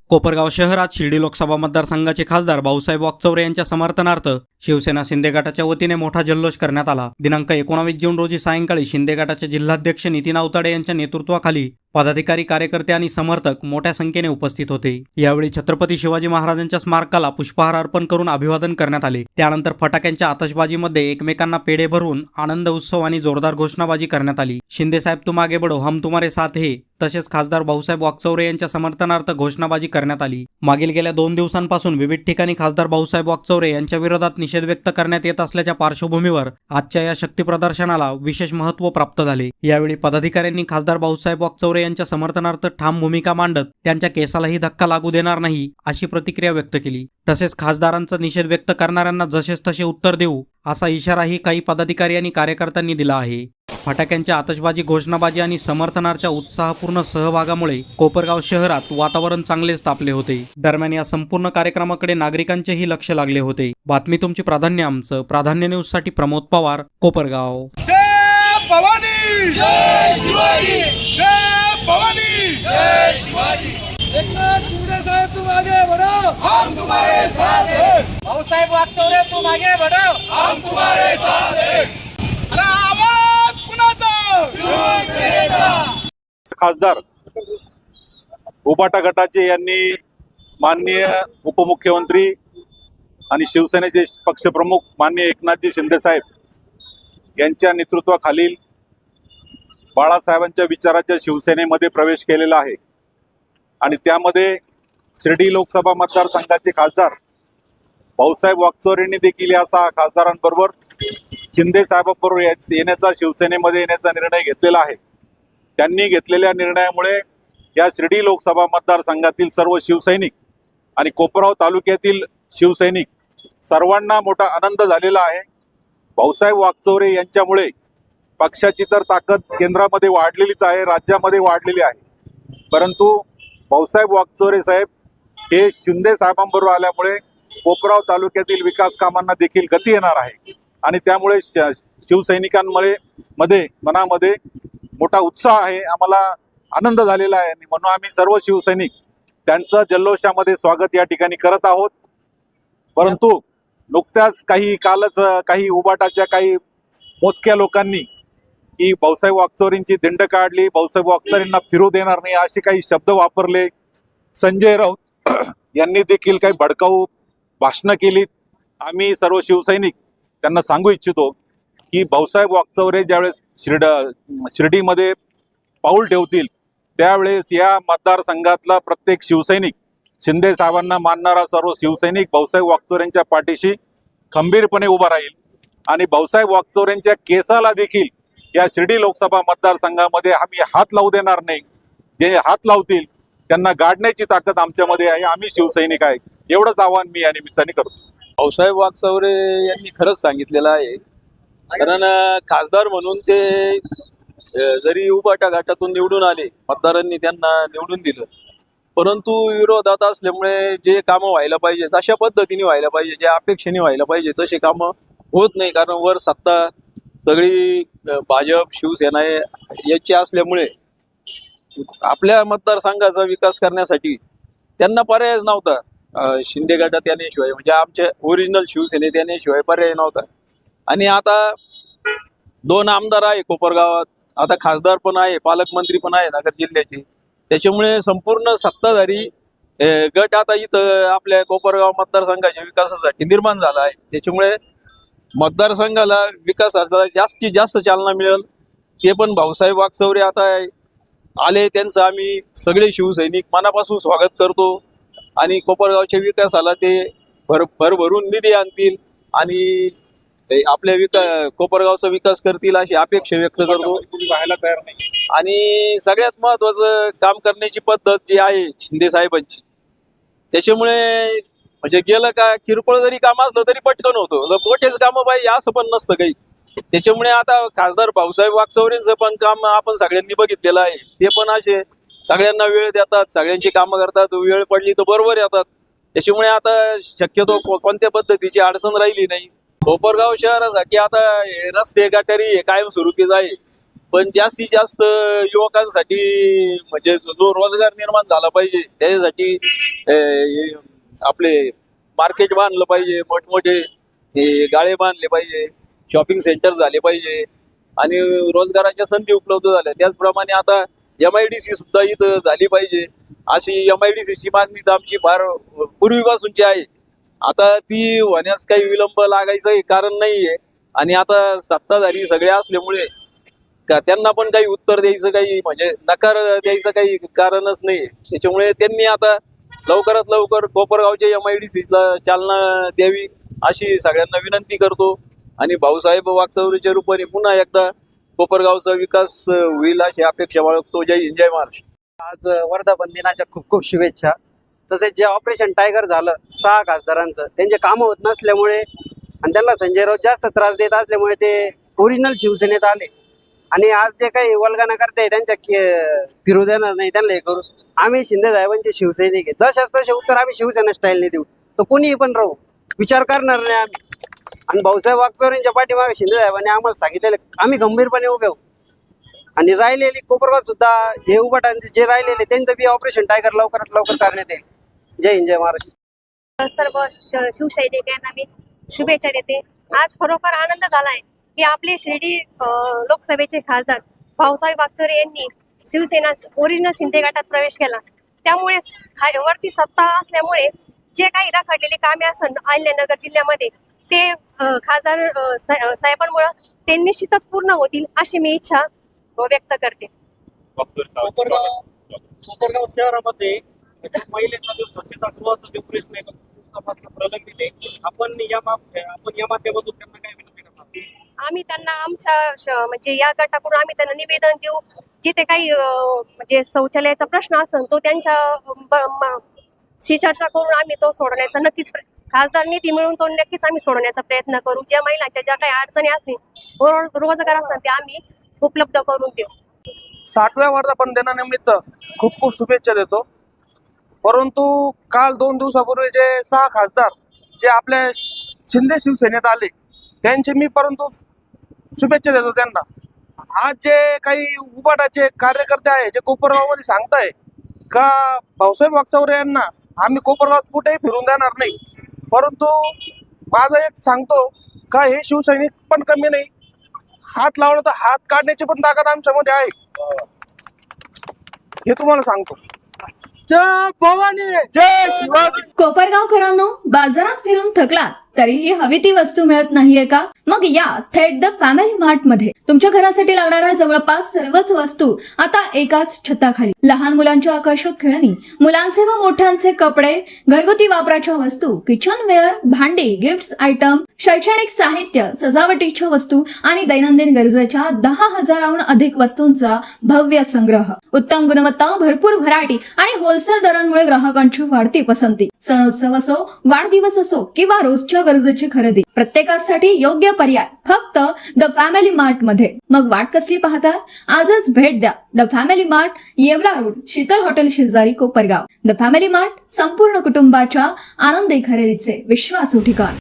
कोपरगाव शहरात शिर्डी लोकसभा मतदारसंघाचे खासदार भाऊसाहेब वाकचौरे यांच्या समर्थनार्थ शिवसेना शिंदे गटाच्या वतीने मोठा जल्लोष करण्यात आला। दिनांक 19 जून रोजी सायंकाळी शिंदे गटाचे जिल्हाध्यक्ष नितीन आवताडे यांच्या नेतृत्वाखाली पदाधिकारी, कार्यकर्ते आणि समर्थक मोठ्या संख्येने उपस्थित होते। यावेळी छत्रपती शिवाजी महाराजांच्या स्मारकाला पुष्पहार अर्पण करून अभिवादन करण्यात आले। त्यानंतर फटाक्यांच्या आतषबाजीमध्ये एकमेकांना पेढे भरून आनंद उत्सव आणि जोरदार घोषणाबाजी करण्यात आली। शिंदे साहेब तुम आगे बढो, हम तुम्हारे साथ है, तसेच खासदार भाऊसाहेब वाकचौरे यांच्या समर्थनार्थ घोषणाबाजी करण्यात आली। मागील गेल्या 2 दिवसांपासून विविध ठिकाणी खासदार भाऊसाहेब वाकचौरे यांच्या विरोधात निषेध व्यक्त करण्यात येत असल्याच्या पार्श्वभूमीवर आजच्या या शक्ती प्रदर्शनाला विशेष महत्त्व प्राप्त झाले। यावेळी पदाधिकाऱ्यांनी खासदार भाऊसाहेब वाकचौरे यांच्या समर्थनार्थ ठाम भूमिका मांडत त्यांच्या केसालाही धक्का लागू देणार नाही अशी प्रतिक्रिया व्यक्त केली। तसेच खासदारांचा निषेध व्यक्त करणाऱ्यांना जसेच तसे उत्तर देऊ असा इशाराही काही पदाधिकारी आणि कार्यकर्त्यांनी दिला आहे। फटाक्यांच्या आतषबाजी, घोषणाबाजी आणि समर्थनाच्या उत्साहपूर्ण सहभागामुळे कोपरगाव शहरात वातावरण चांगलेच तापले होते। दरम्यान या संपूर्ण कार्यक्रमाकडे नागरिकांचेही लक्ष लागले होते। बातमी तुमची, प्राधान्य आमचं। प्राधान्य न्यूज साठी प्रमोद पवार, कोपरगाव। जय भवानी, जय शिवाजी, जय भवानी, जय शिवाजी। एकनाथ शिंदे साहेब तुम आगे बढ़ो, हम तुम्हारे साथ हैं। भाऊसाहेब वाकचौरे तुम आगे बढ़ो, हम तुम्हारे साथ हैं। अरे आवाज कुणाचा? शिवसेनेचा। खासदार उबाटा गटाचे यांनी माननीय उपमुख्यमंत्री आणि शिवसेनेचे पक्षप्रमुख माननीय एकनाथजी शिंदे साहेब यांच्या नेतृत्वाखालील बाळासाहेबांच्या विचाराच्या शिवसेनेमध्ये प्रवेश केलेला आहे आणि त्यामध्ये शिर्डी लोकसभा मतदारसंघाचे खासदार भाऊसाहेब वाकचौरेंनी देखील या 6 खासदारांबरोबर शिंदे साहेबांबरोबर येण्याचा, शिवसेनेमध्ये येण्याचा निर्णय घेतलेला आहे। त्यांनी घेतलेल्या निर्णयामुळे या शिर्डी लोकसभा मतदारसंघातील सर्व शिवसैनिक आणि कोपरगाव तालुक्यातील शिवसैनिक सर्वांना मोठा आनंद झालेला आहे। भाऊसाहेब वाकचौरे यांच्यामुळे पक्षाची तर ताकद केंद्रामध्ये वाढलेलीच आहे, राज्यामध्ये वाढलेली आहे, परंतु भाऊसाहेब वाकचौरे साहेब हे शिंदे साहेबांबरोबर आल्यामुळे कोपरगाव तालुक्यातील विकास कामांना देखील गती येणार आहे आणि त्यामुळे शिवसैनिकांमध्ये मनामध्ये मोठा उत्साह आहे, आम्हाला आनंद झालेला आहे आणि म्हणून आम्ही सर्व शिवसैनिक त्यांचं जल्लोषामध्ये स्वागत या ठिकाणी करत आहोत। परंतु नुकत्याच काही उबाटाच्या काही मोजक्या लोकांनी की भाऊसाहेब वाकचौरेंची दिंड काढली, भाऊसाहेब वाकचौरेंना फिरू देणार नाही असे काही शब्द वापरले। संजय राऊत यांनी देखील काही भडकाऊ भाषणं केलीत। आम्ही सर्व शिवसैनिक त्यांना सांगू इच्छितो की भाऊसाहेब वाकचौरे ज्यावेळेस शिर्डीमध्ये पाऊल ठेवतील त्यावेळेस या मतदारसंघातला प्रत्येक शिवसैनिक, शिंदे साहेबांना मानणारा सर्व शिवसैनिक भाऊसाहेब वाकचौरेंच्या पाठीशी खंबीरपणे उभा राहील आणि भाऊसाहेब वाकचौरेंच्या केसाला देखील या शिर्डी लोकसभा मतदारसंघामध्ये आम्ही हात लावू देणार नाही। जे हात लावतील त्यांना गाडण्याची ताकद आमच्यामध्ये आहे, आम्ही शिवसैनिक आहे, एवढंच आवाहन मी या निमित्ताने करतो। भाऊसाहेब वाकचौरे यांनी खरंच सांगितलेलं आहे, कारण खासदार म्हणून ते जरी उबाटा गटातून निवडून आले, मतदारांनी त्यांना निवडून दिलं, परंतु विरोधात असल्यामुळे जे कामं व्हायला पाहिजे तशा पद्धतीने व्हायला पाहिजे, ज्या अपेक्षेने व्हायला पाहिजे तसे कामं होत नाही। कारण वर सत्ता सगळी भाजप, शिवसेना याची असल्यामुळे आपल्या मतदारसंघाचा विकास करण्यासाठी त्यांना पर्यायच नव्हता। शिंदे गटात येण्याशिवाय, म्हणजे आमच्या ओरिजिनल शिवसेनेत येण्याशिवाय पर्याय नव्हता। आणि आता 2 आमदार आहे कोपरगावात, आता खासदार पण आहे, पालकमंत्री पण आहे नगर जिल्ह्याचे, त्याच्यामुळे संपूर्ण सत्ताधारी गट आता इथं आपल्या कोपरगाव मतदारसंघाच्या विकासासाठी निर्माण झाला आहे। त्याच्यामुळे मतदारसंघाला विकासाचा जास्तीत जास्त चालना मिळेल। ते पण भाऊसाहेब वाकचौरे आता आले, त्यांचं आम्ही सगळे शिवसैनिक मनापासून स्वागत करतो आणि कोपरगावच्या विकासाला ते भरभरून निधी आणतील आणि आपल्या कोपरगावचा विकास करतील अशी अपेक्षा व्यक्त करतो। व्हायला तयार नाही आणि सगळ्यात महत्वाचं काम करण्याची पद्धत जी आहे शिंदे साहेबांची, त्याच्यामुळे म्हणजे गेलं का किरकोळ जरी काम असलं तरी पटकन होतं, मोठेच कामं पाहिजे असं पण नसतं काही। त्याच्यामुळे आता खासदार भाऊसाहेब वाकचौरेंचं पण काम आपण सगळ्यांनी बघितलेलं आहे, ते पण असे सगळ्यांना वेळ देतात, सगळ्यांची कामं करतात, वेळ पडली तर बरोबर येतात। त्याच्यामुळे आता शक्यतो कोणत्या पद्धतीची अडचण राहिली नाही। कोपरगाव शहरासाठी आता रस्ते, गटारी हे कायमस्वरूपीच आहे, पण जास्तीत जास्त युवकांसाठी म्हणजे जो रोजगार निर्माण झाला पाहिजे त्याच्यासाठी आपले मार्केट बांधलं पाहिजे, मोठमोठे गाळे बांधले पाहिजे, शॉपिंग सेंटर झाले पाहिजे आणि रोजगाराच्या संधी उपलब्ध झाल्या. त्याचप्रमाणे आता MIDC सुद्धा इथं झाली पाहिजे. अशी MIDC ची मागणी तर आमची फार पूर्वीपासूनची आहे. आता ती होण्यास काही विलंब लागायचं कारण नाहीये आणि आता सत्ताधारी सगळे असल्यामुळे का त्यांना पण काही उत्तर द्यायचं काही म्हणजे नकार द्यायचं काही कारणच नाही. त्याच्यामुळे त्यांनी आता लवकरात लवकर कोपरगावच्या MIDC ला चालना द्यावी अशी सगळ्यांना विनंती करतो आणि भाऊसाहेब वाकचौरेच्या रूपाने पुन्हा एकदा कोपरगावचा विकास होईल अशी अपेक्षा बाळगतो. जय हिंद, जय महाराष्ट्र. आज वर्धापन दिनाच्या खूप खूप शुभेच्छा. तसेच जे ऑपरेशन टायगर झालं 6 खासदारांचं, त्यांचे कामं होत नसल्यामुळे आणि त्यांना संजय राऊत जास्त त्रास देत असल्यामुळे ते ओरिजिनल शिवसेनेत आले आणि आज जे काही वल्गना करते त्यांच्या फिरू देणार नाही त्यांना हे करू. आम्ही शिंदे साहेबांचे शिवसैनिक आहे, जशाच तसे उत्तर आम्ही शिवसेना स्टाईलने देऊ, तो कोणीही पण राहू, विचार करणार नाही आम्ही. आणि भाऊसाहेब वाकचौरेंच्या पाठीमागे शिंदे साहेबांनी आम्हाला सांगितलेले आम्ही गंभीरपणे उभे होऊ. आणि राहिलेली कोपरगाव सुद्धा हे उभाटांचे जे राहिलेले त्यांचं बी ऑपरेशन टायगर लवकरात लवकर करण्यात येईल. जय हिंद, जय महाराष्ट्र. सर्व शिवसैनिकांना मी शुभेच्छा देते. आज खरोखर आनंद झालाय की आपले शिर्डी लोकसभेचे खासदार भाऊसाहेब वाकचौरे यांनी शिवसेना ओरिजिनल शिंदे गटात प्रवेश केला. त्यामुळे वरती सत्ता असल्यामुळे जे काही रखडलेले कामे असन अहिल्यानगर जिल्ह्यामध्ये ते खासदार साहेबांमुळे ते निश्चितच पूर्ण होतील अशी मी इच्छा व्यक्त करते. कोपरगाव शहरामध्ये महिलेचा जो स्वच्छता गृहाचं जे प्रश्न आहे प्रलंबित आहे, आपण या माध्यमातून त्यांना काय विनंती करणार? आम्ही त्यांना आमच्या म्हणजे या गटाकडून आम्ही त्यांना निवेदन देऊ. जिथे काही म्हणजे शौचालयाचा प्रश्न असेल तो त्यांच्या चर्चा करून आम्ही तो सोडवण्याचा नक्कीच खासदार निधी मिळून तो नक्कीच आम्ही सोडवण्याचा प्रयत्न करू. ज्या महिलांच्या ज्या काही अडचणी असतील रोजगार असतील ते आम्ही उपलब्ध करून देऊ. 60व्या वर्धापन दिनानिमित्त खूप खूप शुभेच्छा देतो. परंतु काल 2 दिवसापूर्वी जे 6 खासदार जे आपल्या शिंदे शिवसेनेत आले त्यांचे मी परंतु शुभेच्छा देतो त्यांना. आज जे काही उबाटाचे कार्यकर्ते आहे जे कोपरगावमध्ये सांगताय का भाऊसाहेब वाकचौरे यांना आम्ही कोपरगावात कुठेही फिरून देणार नाही, परंतु माझं एक सांगतो का हे शिवसैनिक पण कमी नाही, हात लावला तर हात काढण्याची पण ताकद आमच्यामध्ये आहे हे तुम्हाला सांगतो. जय भवानी, जय शिवाजी. कोपरगावकरांनो, बाजारात फिरून थकलात तरीही हवी ती वस्तू मिळत नाहीये का? मग या थेट द फॅमिली मार्ट मध्ये तुमच्या घरासाठी लागणाऱ्या जवळपास सर्वच वस्तू आता एकाच छताखाली. लहान मुलांची आकर्षक खेळणी, मुलांचे व मोठ्यांचे कपडे, घरगुती वापराच्या वस्तू, किचनवेअर, भांडी, गिफ्ट्स आयटम, शैक्षणिक साहित्य, सजावटीच्या वस्तू आणि दैनंदिन गरजेच्या 10,000हून अधिक वस्तूंचा भव्य संग्रह. उत्तम गुणवत्ता, भरपूर व्हरायटी आणि होलसेल दरांमुळे ग्राहकांची वाढती पसंती. सणोत्सव असो, वाढदिवस असो किंवा रोजच्या गरजेची खरेदी, प्रत्येकासाठी योग्य पर्याय फक्त द फॅमिली मार्ट मध्ये. मग वाट कसली पाहता? आजच भेट द्या the family mart, Yeola road, Sheetal hotel शेजारी, कोपरगाव. द फॅमिली मार्ट, संपूर्ण कुटुंबाच्या आनंदी खरेदीचे विश्वासू ठिकाण.